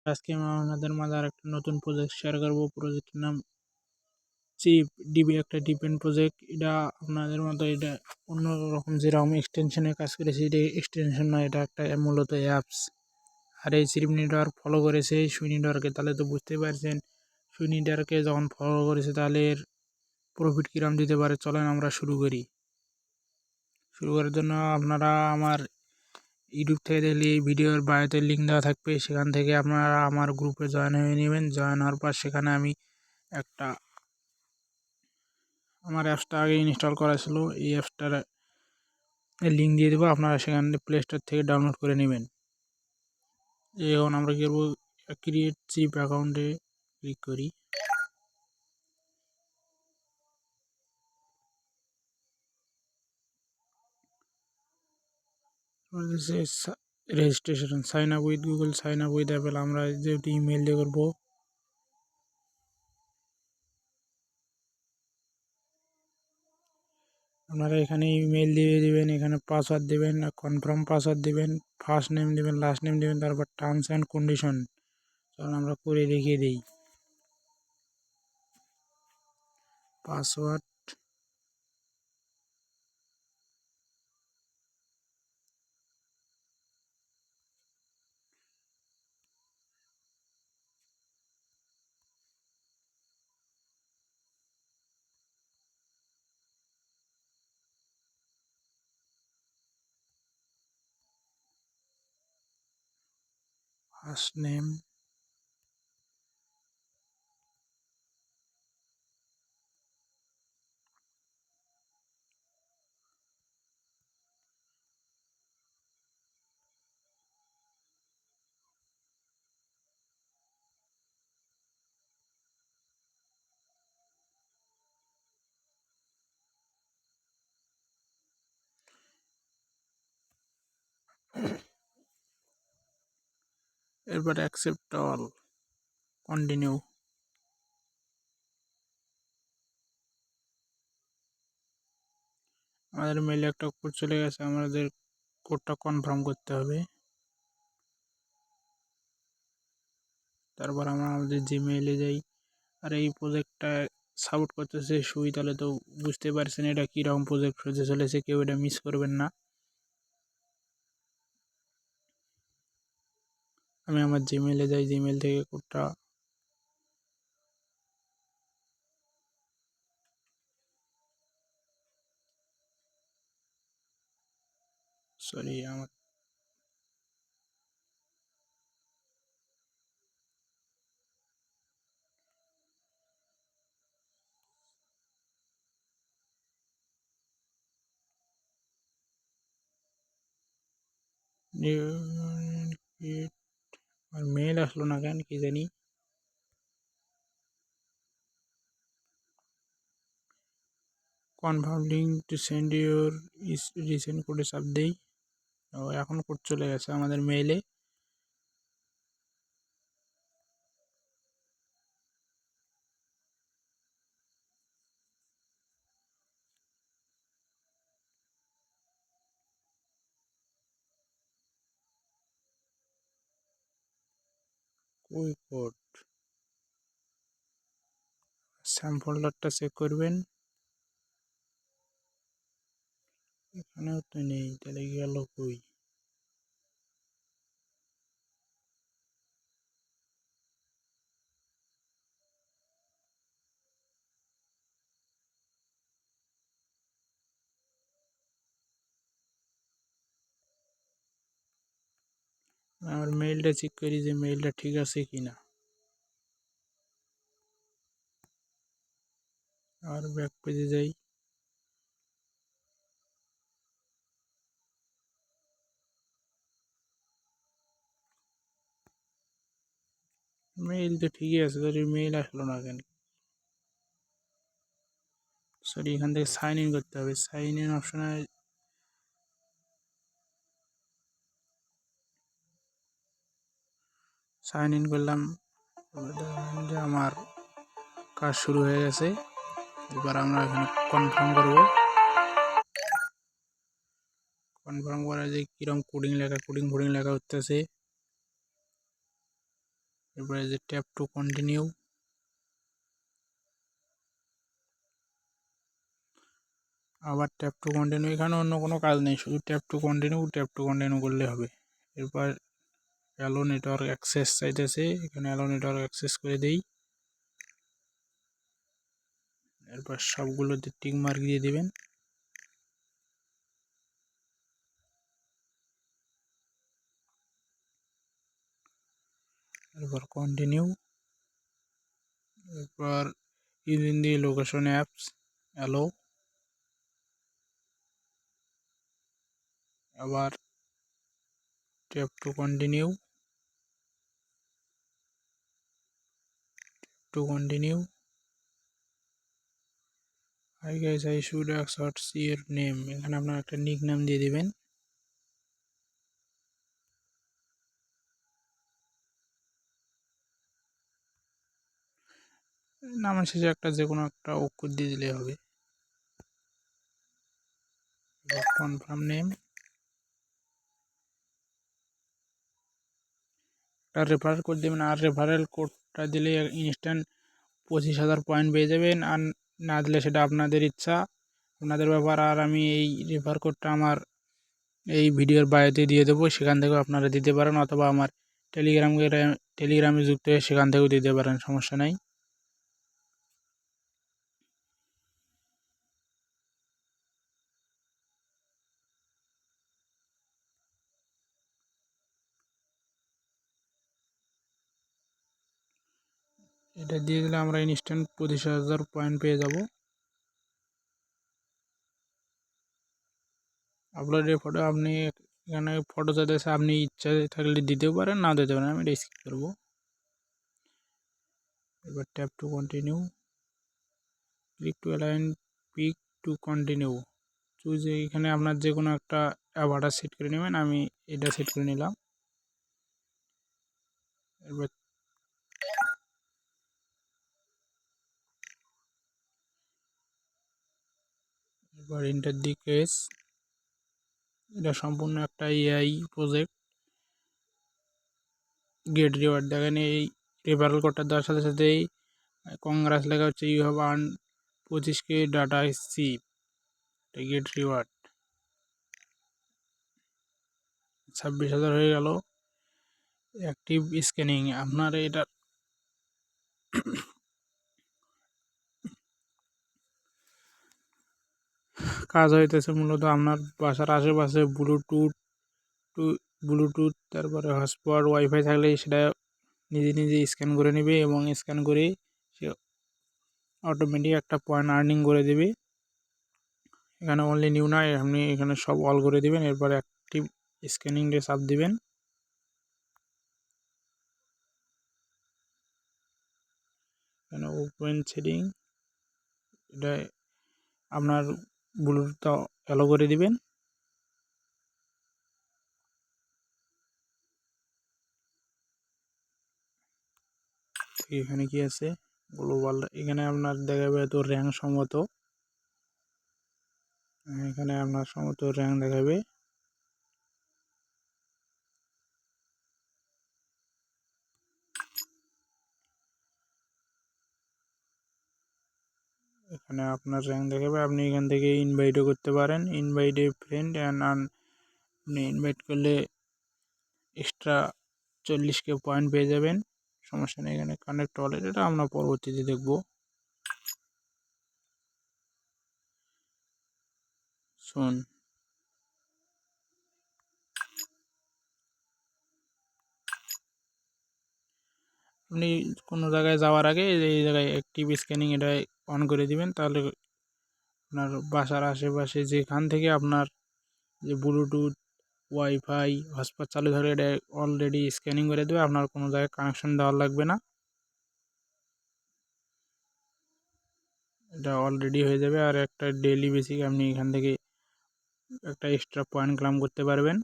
আজকে আমি আপনাদের মাঝে আরেকটা নতুন প্রজেক্ট শেয়ার করবো। প্রজেক্টের নাম চিপ ডিবি, একটা ডিপেন্ড প্রজেক্ট। এটা আপনাদের মতো এটা অন্যরকম যেরকম এক্সটেনশনে কাজ করেছে, এটা এক্সটেনশন নয়, এটা একটা মূলত অ্যাপস। আর এই চিপ নেটওয়ার্ক ফলো করেছে সুই নেটওয়ার্কে, তাহলে তো বুঝতেই পারছেন সুই নেটওয়ার্কে যখন ফলো করেছে তাহলে এর প্রফিট কিরম দিতে পারে। চলেন আমরা শুরু করি। শুরু করার জন্য আপনারা আমার ইউটিউব থেকে দেখলে এই ভিডিওর বায়োতে লিঙ্ক দেওয়া থাকবে, সেখান থেকে আপনারা আমার গ্রুপে জয়েন হয়ে নেবেন। জয়েন হওয়ার পর সেখানে আমি একটা আমার অ্যাপসটা আগে ইনস্টল করা ছিল, এই অ্যাপসটার লিঙ্ক দিয়ে দেবো, আপনারা সেখান থেকে প্লে স্টোর থেকে ডাউনলোড করে নেবেন। এখন আমরা কি করবো, ক্রিয়েট চিপ অ্যাকাউন্টে ক্লিক করি। Registration, sign up with Google, sign up with Apple. আমরা যেহেতু ইমেল দিয়ে করবো, আপনারা এখানে ইমেল দিয়ে দেবেন, এখানে পাসওয়ার্ড দেবেন, কনফার্ম পাসওয়ার্ড দেবেন, ফার্স্ট নেম দেবেন, লাস্ট নেম দেবেন, তারপর টার্মস অ্যান্ড কন্ডিশন। চলুন আমরা করে রেখে দিই। পাসওয়ার্ড, ফার্স্ট নেম, এরপর অ্যাকসেপ্ট অল, কন্টিনিউ। আমাদের মেইলে একটা কোড চলে গেছে, আমাদের কোডটা কনফার্ম করতে হবে। তারপর আমরা আমাদের জিমেইলে যাই। আর এই প্রজেক্টটা সাপোর্ট করতেছে সুই, তাহলে তো বুঝতে পারছেন এটা কীরকম প্রজেক্ট হতে চলেছে, কেউ এটা মিস করবেন না। আমি আমার জিমেইলে যাই, জিমেইল থেকে কোডটা আমার আর মেল আসলো না কেন কি জানি। Confirm link to send your recent কোডে চাপ দেই। এখন কোড চলে গেছে আমাদের মেইলে। ওই কোড স্যাম ফোল্ডারটা চেক করবেন, এখানেও তো নেই, তাহলে গেল কই। আমার মেইলটা চেক করি যে মেইলটা ঠিক আছে কি না। আর ব্যাক পেজে যাই, মেইল তো ঠিকই আছে, তাহলে মেইল আসলো না কেন। সরি, এখান থেকে সাইন ইন করতে হবে, সাইন ইন অপশনে সাইন ইন করলাম। যে আমার কাজ শুরু হয়ে গেছে। এবার আমরা এখানে কনফার্ম করব। কনফার্ম করা যে কিরম কোডিং লেখা, কোডিং লেখা হতেছে। এরপরে যে ট্যাপ টু কন্টিনিউ, আবার ট্যাপ টু কন্টিনিউ। এখানে অন্য কোনো কাজ নেই, শুধু ট্যাপ টু কন্টিনিউ করলে হবে। এরপর অ্যালো নেটওয়ার্ক অ্যাক্সেস চাইতেছে, এখানে অ্যালো নেটওয়ার্ক অ্যাক্সেস করে দেই। এরপর সবগুলোতে টিক মার্ক দিয়ে দিবেন। এরপর কন্টিনিউ। এরপর using the location apps, allow. আবার tap to continue, hi guys, I should ask what's your name. এখানে আপনার একটা নিক নাম দিয়ে দিবেন। নামের শেষে একটা যে কোনো একটা অক্ষর দিয়ে দিলে হবে। Confirm name. একটা রেফারেল কোড দেবেন, আর রেফারেল কোডটা দিলে ইনস্ট্যান্ট 25,000 পয়েন্ট পেয়ে যাবেন, আর না দিলে সেটা আপনাদের ইচ্ছা, আপনাদের ব্যাপার। আর আমি এই রেফার কোডটা আমার এই ভিডিওর বায়োতে দিয়ে দেবো, সেখান থেকেও আপনারা দিতে পারেন, অথবা আমার টেলিগ্রামে যুক্ত হয়ে সেখান থেকেও দিতে পারেন, সমস্যা নাই। এটা দিয়ে দিলে আমরা ইনস্ট্যান্ট 25,000 পয়েন্ট পেয়ে যাব। আপলোডের ফটো, আপনি এখানে ফটো চাইতেছে, আপনি ইচ্ছা থাকলে দিতেও পারেন, না দিতে পারেন, আমি এটা স্কিপ করবো। এবার tap to continue, click to align pick to continue choose. এখানে আপনার যে কোনো একটা অ্যাভাটার সেট করে নেবেন, আমি এটা সেট করে নিলাম। এবার ইন্টার দি কেস। এটা সম্পূর্ণ একটা এআই প্রজেক্ট। গেট রিওয়ার্ড, দেখেন এই রেফারেল কোডটা দেওয়ার সাথে সাথেই কংগ্রাস লেখা হচ্ছে, you have earned 25K data sip. Get reward 26,000 হয়ে গেল। অ্যাক্টিভ স্ক্যানিং, আপনার এটা কাজ হইতেছে মূলত আপনার বাসার আশেপাশে ব্লুটুথ তারপরে হটস্পট ওয়াইফাই থাকলে সেটা নিজে নিজে স্ক্যান করে নেবে, এবং স্ক্যান করে সে অটোমেটিক একটা পয়েন্ট আর্নিং করে দেবে। এখানে অনলি নিউ না, আপনি এখানে সব অল করে দিবেন। এরপর অ্যাক্টিভ স্ক্যানিং দিয়ে চাপ দিবেন। এখানে ওপেন সেটিং, এটা আপনার ব্লুটুথটা অ্যালো করে দিবেন। এখানে কি আছে গ্লোবাল, এখানে আপনার দেখাবে তো র্যাঙ্ক সম্মত, এখানে আপনার সম্মত র্যাঙ্ক দেখাবে। এখানে আপনার র্যাঙ্ক দেখাবে, আপনি এখান থেকে ইনভাইটও করতে পারেন, ইনভাইট এ ফ্রেন্ড অ্যান্ড আপনি ইনভাইট করলে এক্সট্রা 40K পয়েন্ট পেয়ে যাবেন, সমস্যা নেই। এখানে কানেক্ট ওয়ালেট, এটা আমরা পরবর্তীতে দেখব। শুন, আপনি কোনো জায়গায় যাওয়ার আগে এই জায়গায় অ্যাক্টিভ স্ক্যানিং এটা অন করে দিবেন, তাহলে আপনার বাসার আশেপাশে যেখান থেকে আপনার যে ব্লুটুথ ওয়াইফাই হটস্পট চালু থাকলে এটা অলরেডি স্ক্যানিং করে দেবে, আপনার কোনো জায়গায় কানেকশন দেওয়ার লাগবে না, এটা অলরেডি হয়ে যাবে। আর একটা ডেইলি বেসিক আপনি এখান থেকে একটা এক্সট্রা পয়েন্ট ক্লাম করতে পারবেন।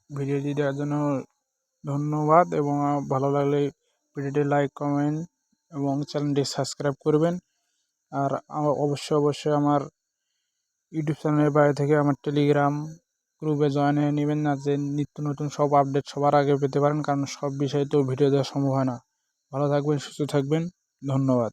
ভিডিওটি দেওয়ার জন্য ধন্যবাদ, এবং ভালো লাগলে ভিডিওটি লাইক কমেন্ট এবং চ্যানেলটি সাবস্ক্রাইব করবেন। আর অবশ্যই আমার ইউটিউব চ্যানেলের বাইরে থেকে আমার টেলিগ্রাম গ্রুপে জয়েন হয়ে নেবেন না, যে নিত্য নতুন সব আপডেট সবার আগে পেতে পারেন, কারণ সব বিষয়ে তো ভিডিও দেওয়া সম্ভব হয় না। ভালো থাকবেন, সুস্থ থাকবেন, ধন্যবাদ।